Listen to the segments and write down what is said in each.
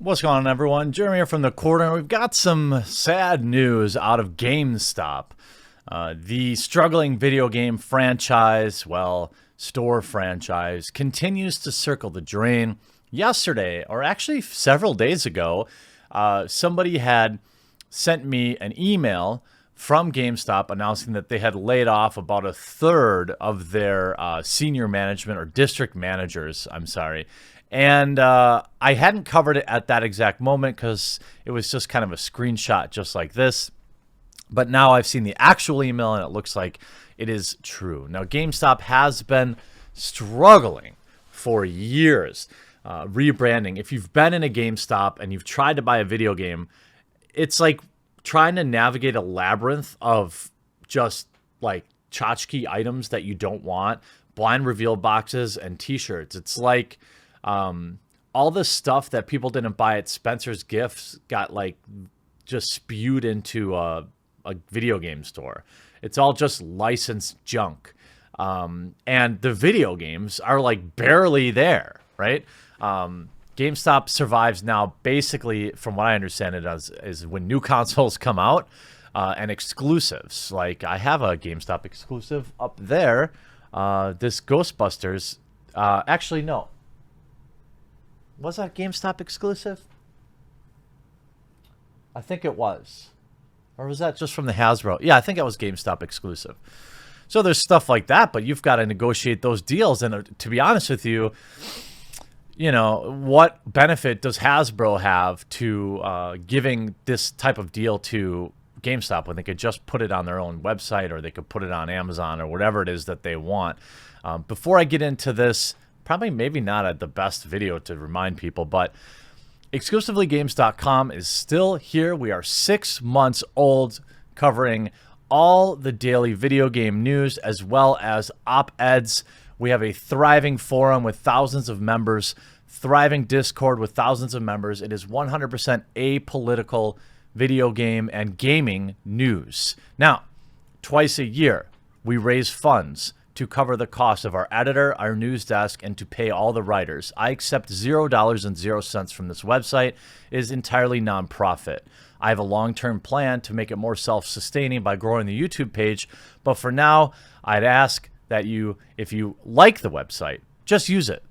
What's going on, everyone? Jeremy here from the corner. We've got some sad news out of GameStop. The struggling video game franchise, store franchise, continues to circle the drain. Yesterday, or actually several days ago, somebody had sent me an email from GameStop announcing that they had laid off about a third of their senior management, or district managers, And I hadn't covered it at that exact moment because it was just kind of a screenshot just like this. But now I've seen the actual email and it looks like it is true. Now, GameStop has been struggling for years rebranding. If you've been in a GameStop and you've tried to buy a video game, it's like trying to navigate a labyrinth of just like tchotchke items that you don't want, blind reveal boxes and t-shirts. It's like all the stuff that people didn't buy at Spencer's Gifts got like just spewed into a video game store. It's all just licensed junk. And the video games are like barely there, right? GameStop survives now basically, from what I understand it as, is when new consoles come out and exclusives. Like I have a GameStop exclusive up there. This Ghostbusters, actually no. Was that GameStop exclusive? I think it was. Or was that just from the Hasbro? Yeah, I think it was GameStop exclusive. So there's stuff like that, but you've got to negotiate those deals. And to be honest with you, you know, what benefit does Hasbro have to giving this type of deal to GameStop when they could just put it on their own website, or they could put it on Amazon, or whatever it is that they want? Before I get into this, probably maybe not the best video to remind people, but exclusivelygames.com is still here. We are 6 months old, covering all the daily video game news as well as op-eds. We have a thriving forum with thousands of members, thriving Discord with thousands of members. It is 100% apolitical video game and gaming news. Now, twice a year, we raise funds to cover the cost of our editor, our news desk, and to pay all the writers. I accept $0.00 from this website. It is entirely nonprofit. I have a long-term plan to make it more self-sustaining by growing the YouTube page, but for now, I'd ask that you, if you like the website, just use it.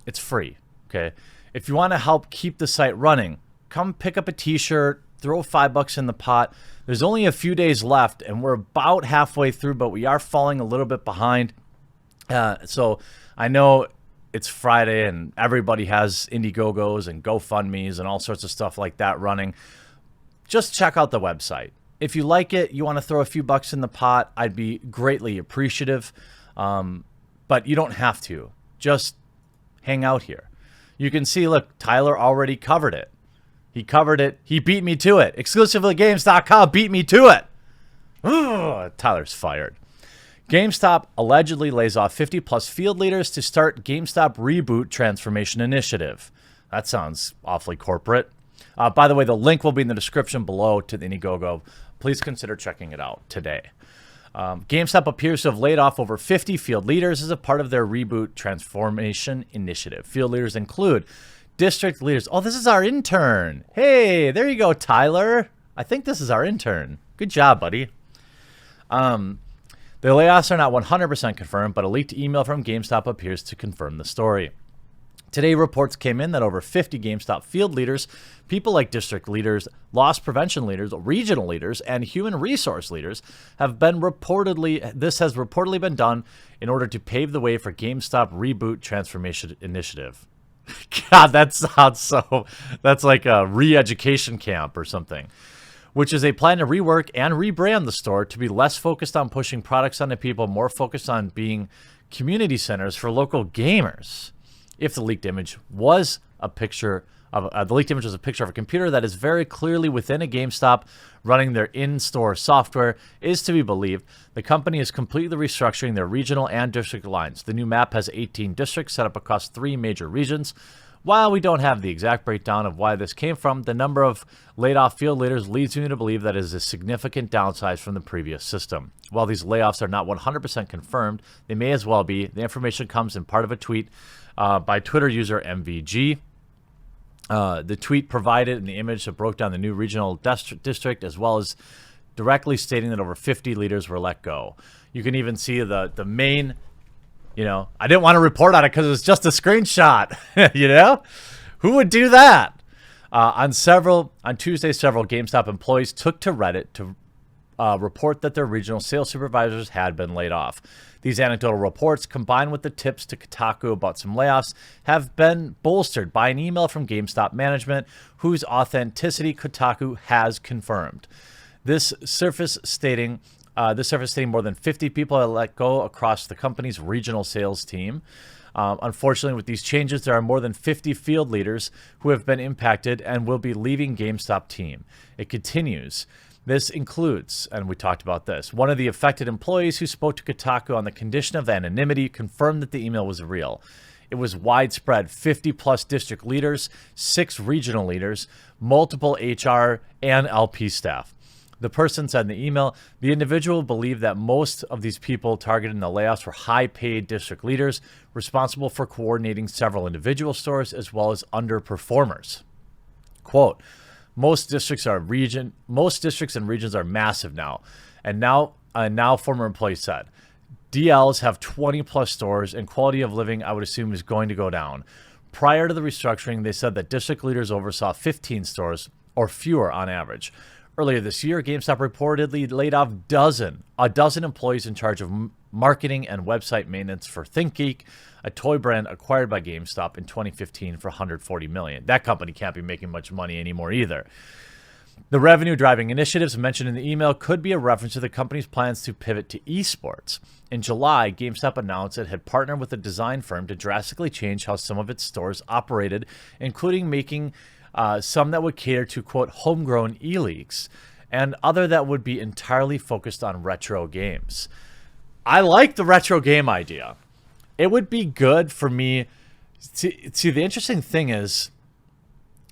It's free, okay? If you want to help keep the site running, come pick up a t-shirt, throw $5 in the pot. There's only a few days left, and we're about halfway through, but we are falling a little bit behind. So I know it's Friday, and everybody has Indiegogos and GoFundMes and all sorts of stuff like that running. Just check out the website. If you like it, you want to throw a few bucks in the pot, I'd be greatly appreciative. But you don't have to. Just hang out here. You can see, look, Tyler already covered it. He covered it. He beat me to it. Exclusivelygames.com beat me to it. Ugh, Tyler's fired. GameStop allegedly lays off 50-plus field leaders to start GameStop Reboot Transformation Initiative. That sounds awfully corporate. By the way, the link will be in the description below to the Indiegogo. Please consider checking it out today. GameStop appears to have laid off over 50 field leaders as a part of their Reboot Transformation Initiative. Field leaders include district leaders. Oh, this is our intern. Hey, there you go, Tyler. I think this is our intern. Good job, buddy. The layoffs are not 100% confirmed, but a leaked email from GameStop appears to confirm the story. Today, reports came in that over 50 GameStop field leaders, people like district leaders, loss prevention leaders, regional leaders, and human resource leaders have been this has reportedly been done in order to pave the way for GameStop Reboot Transformation Initiative. God, that sounds so, that's like a re-education camp or something, which is a plan to rework and rebrand the store to be less focused on pushing products onto people, more focused on being community centers for local gamers. If the leaked image was a picture of a computer that is very clearly within a GameStop running their in-store software, is to be believed, the company is completely restructuring their regional and district lines. The new map has 18 districts set up across 3 major regions. While we don't have the exact breakdown of why this came from, the number of laid-off field leaders leads me to believe that it is a significant downside from the previous system. While these layoffs are not 100% confirmed, they may as well be. The information comes in part of a tweet by Twitter user MVG. The tweet provided in the image that broke down the new regional district, as well as directly stating that over 50 leaders were let go. You can even see the main, I didn't want to report on it because it was just a screenshot, Who would do that? On Tuesday, several GameStop employees took to Reddit to report that their regional sales supervisors had been laid off. These anecdotal reports, combined with the tips to Kotaku about some layoffs, have been bolstered by an email from GameStop management, whose authenticity Kotaku has confirmed. This surface stating more than 50 people are let go across the company's regional sales team. Unfortunately, with these changes, there are more than 50 field leaders who have been impacted and will be leaving GameStop team. It continues. This includes, and we talked about this, one of the affected employees who spoke to Kotaku on the condition of anonymity confirmed that the email was real. It was widespread, 50-plus district leaders, 6 regional leaders, multiple HR and LP staff. The person said in the email, the individual believed that most of these people targeted in the layoffs were high-paid district leaders responsible for coordinating several individual stores as well as underperformers. Quote, most districts and regions are massive now. And now former employees said, DLs have 20-plus stores and quality of living, I would assume, is going to go down. Prior to the restructuring, they said that district leaders oversaw 15 stores or fewer on average. Earlier this year, GameStop reportedly laid off a dozen employees in charge of marketing and website maintenance for ThinkGeek, a toy brand acquired by GameStop in 2015 for $140 million. That company can't be making much money anymore either. The revenue-driving initiatives mentioned in the email could be a reference to the company's plans to pivot to esports. In July, GameStop announced it had partnered with a design firm to drastically change how some of its stores operated, including making some that would cater to, quote, homegrown e-leagues, and other that would be entirely focused on retro games. I like the retro game idea. It would be good for me. See, the interesting thing is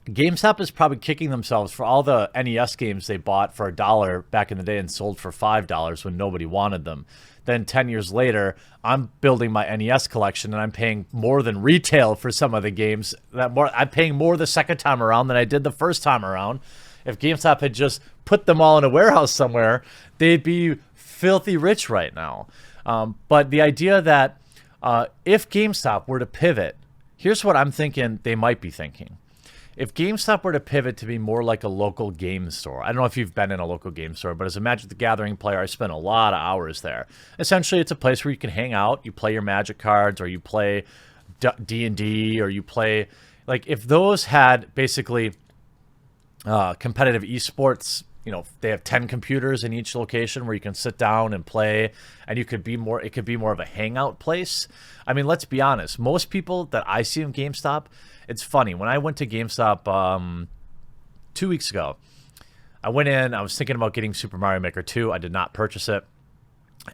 GameStop is probably kicking themselves for all the NES games they bought for $1 back in the day and sold for $5 when nobody wanted them. Then 10 years later, I'm building my NES collection and I'm paying more than retail for some of the games. I'm paying more the second time around than I did the first time around. If GameStop had just put them all in a warehouse somewhere, they'd be filthy rich right now. But the idea that if GameStop were to pivot, here's what I'm thinking they might be thinking. If GameStop were to pivot to be more like a local game store, I don't know if you've been in a local game store, but as a Magic the Gathering player, I spent a lot of hours there. Essentially, it's a place where you can hang out, you play your Magic cards, or you play D&D, or you play, like, if those had basically competitive esports, they have 10 computers in each location where you can sit down and play, and it could be more of a hangout place. I mean, let's be honest. Most people that I see in GameStop, it's funny. When I went to GameStop 2 weeks ago, I went in. I was thinking about getting Super Mario Maker 2. I did not purchase it,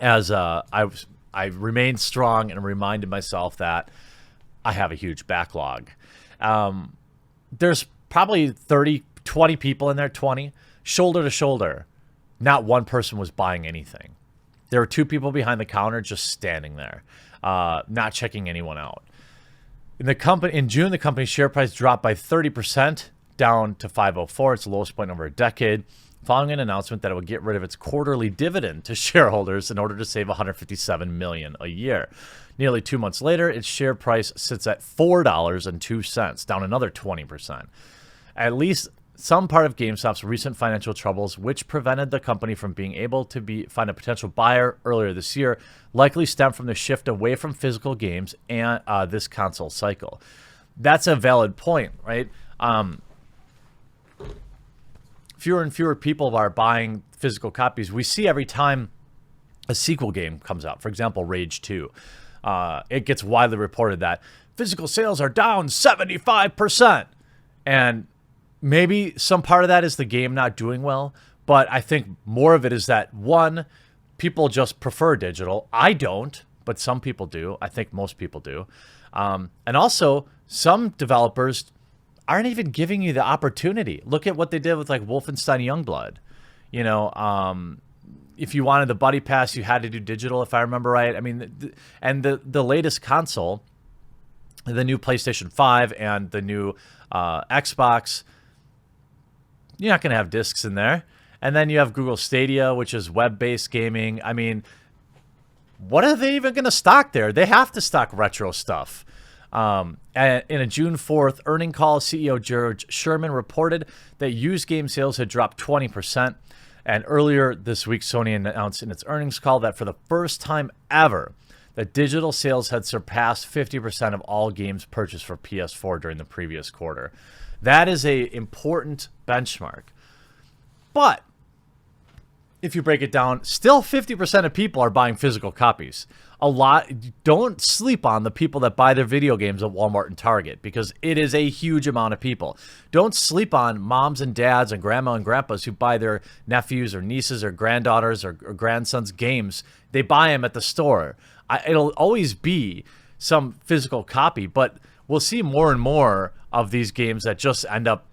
as I remained strong and reminded myself that I have a huge backlog. There's probably 20 people in there, 20, shoulder to shoulder. Not one person was buying anything. There were 2 people behind the counter just standing there, not checking anyone out. In June, the company's share price dropped by 30%, down to $5.04. It's the lowest point in over a decade, following an announcement that it would get rid of its quarterly dividend to shareholders in order to save $157 million a year. Nearly 2 months later, its share price sits at $4.02, down another 20%. At least some part of GameStop's recent financial troubles, which prevented the company from being able to find a potential buyer earlier this year, likely stemmed from the shift away from physical games and this console cycle. That's a valid point, right? Fewer and fewer people are buying physical copies. We see every time a sequel game comes out. For example, Rage 2. It gets widely reported that physical sales are down 75%. And maybe some part of that is the game not doing well, but I think more of it is that, one, people just prefer digital. I don't, but some people do. I think most people do. And also, some developers aren't even giving you the opportunity. Look at what they did with, like, Wolfenstein Youngblood. If you wanted the Buddy Pass, you had to do digital, if I remember right. I mean, the latest console, the new PlayStation 5 and the new Xbox, you're not going to have discs in there. And then you have Google Stadia, which is web-based gaming. I mean, what are they even going to stock there? They have to stock retro stuff. And in a June 4th earning call, CEO George Sherman reported that used game sales had dropped 20%. And earlier this week, Sony announced in its earnings call that for the first time ever, that digital sales had surpassed 50% of all games purchased for PS4 during the previous quarter. That is an important benchmark. But if you break it down, still 50% of people are buying physical copies. A lot. Don't sleep on the people that buy their video games at Walmart and Target, because it is a huge amount of people. Don't sleep on moms and dads and grandma and grandpas who buy their nephews or nieces or granddaughters or grandsons games. They buy them at the store. It'll always be some physical copy, but we'll see more and more of these games that just end up,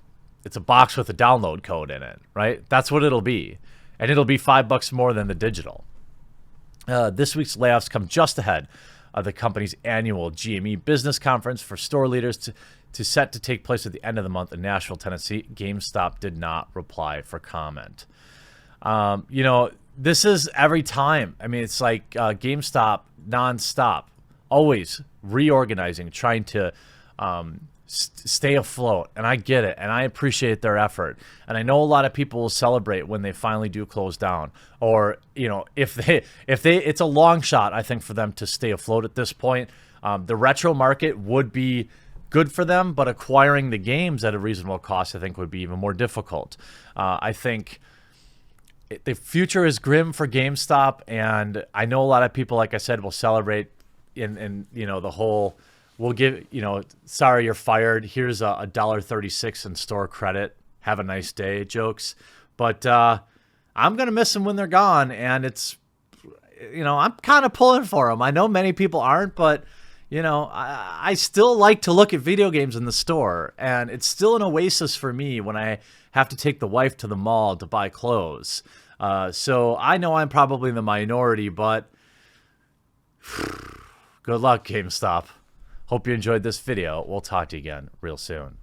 it's a box with a download code in it, right? That's what it'll be. And it'll be $5 more than the digital. This week's layoffs come just ahead of the company's annual GME business conference for store leaders to set to take place at the end of the month in Nashville, Tennessee. GameStop did not reply for comment. You know, this is every time. I mean, it's like GameStop nonstop, always reorganizing, trying to stay afloat. And I get it, and I appreciate their effort. And I know a lot of people will celebrate when they finally do close down, or you know, if they it's a long shot, I think, for them to stay afloat at this point. The retro market would be good for them, but acquiring the games at a reasonable cost, I think, would be even more difficult. I think the future is grim for GameStop, and I know a lot of people, like I said, will celebrate in you know, the whole, we'll give, you know, sorry you're fired, here's a $1.36 in store credit, have a nice day jokes. But I'm gonna miss them when they're gone, and it's, you know, I'm kind of pulling for them. I know many people aren't, but you know, I still like to look at video games in the store, and it's still an oasis for me when I have to take the wife to the mall to buy clothes. So I know I'm probably in the minority, but good luck, GameStop. Hope you enjoyed this video. We'll talk to you again real soon.